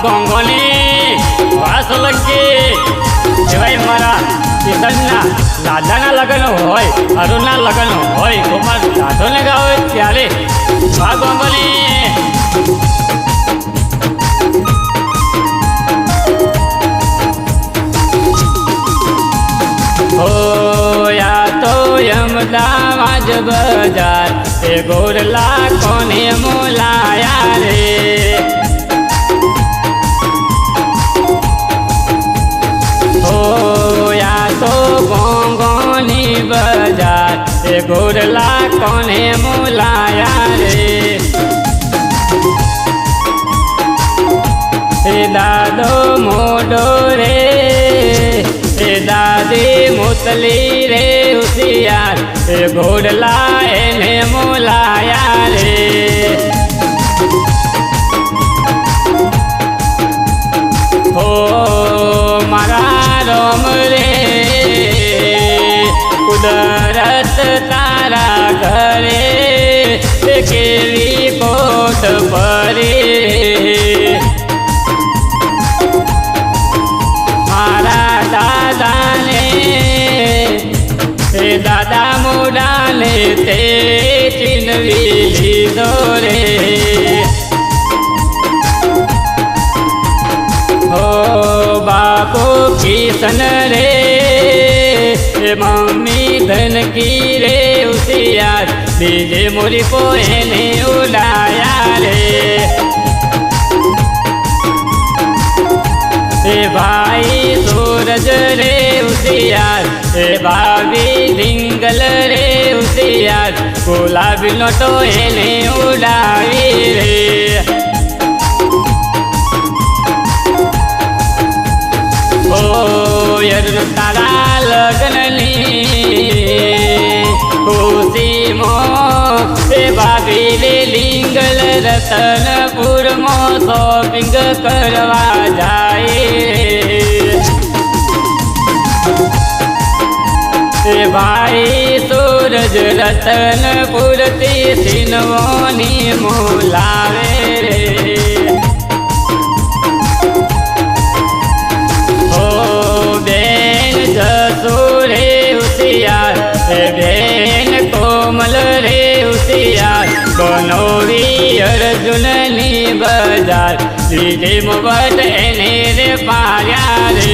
ગોંગોલી વાહ સોલંકી જેવાય મારા ચેતનના દાદાના લગ્ન હોય, અરુણના લગ્ન હોય, ગોપાલ દાદોને ગાવે ત્યારે વાહ ગોંગોલી હોયા તો અમદાવાદ બજાર એ ગોરલા કોને મોલાયા રે હોયા તો ગોંગોની બજાર એ ગોરલા કોને મોલાયા રે એ દાદો મોડો રે એ દાદી મોતલી રે હોશિયાર એ ઘોડલા એને મોલાયા રે હો મારા રોમ રે કુદરત તારા ઘરે કેવી કોટ પરી દાદા મોડાને તે ચીનવી લીધો રે હો બાપુ કિશન રે મમ્મી ધનકી રે હોશિયાર બીજે મોરી કો એને ઉડાયા રે ભાઈ સૂરજ રે હોશિયાર ભાભી ઢીંગલ રે હોશિયાર ગુલાબી નોટો એને ઉડાવી રે ઓ તારા લગ્નની ખુશીમાં ભાભી રે લિંગલ રતનપુરમાં શોપિંગ કરવા જાય ભાઈ સૂરજ રતનપુરથી સિનવોની મોલાવે રે ઓ બેન જસુ રે હોશિયાર બેન કોમલ રે હોશિયાર બનોવી અર્જુનની બજાર લીધે મોબત એને રે પાર્યા રે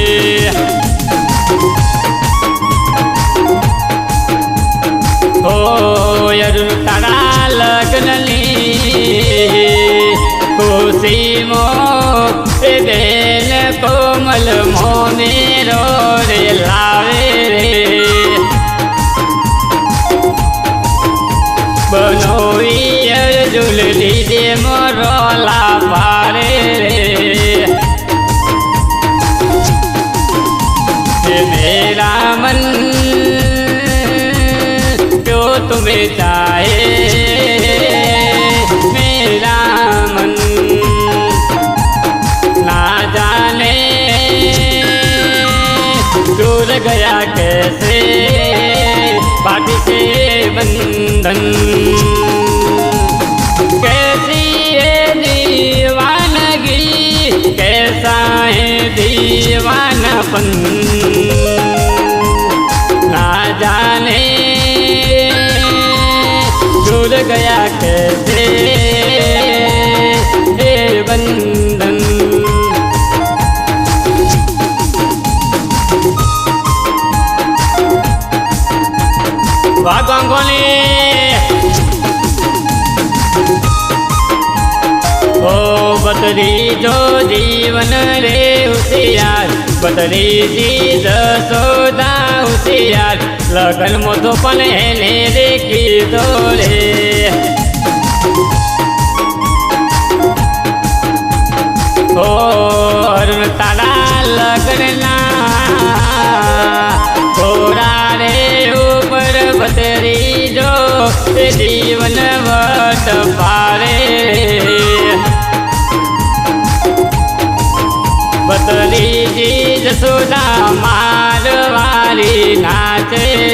અરુણ તારા લગ્નની ખુશીમાં બેન કોમલ મોમેરો રે લાવે રે બનોવી અર્જુન લીધે મોરોલા પારે રે મેરા મન तुम्हें चाहे मेरा मन ना जाने दूर गया कैसे बाटी से बंधन कैसी है दीवानगी कैसा है दीवानापन ना जाने दूर गया कैसे हे बंधन वाह गंगोली ओ बदरी जो जीवन रे होशियार बदरी जी जसोदा होशियार लगन मोतो पण એને દેખી દો રે ઓ અરુણ તારા લગ્નના ઘોડા રે ઉપર બદરી જો જીવન વટ પારે ભત્રીજી જસોદા મારવારી નાચે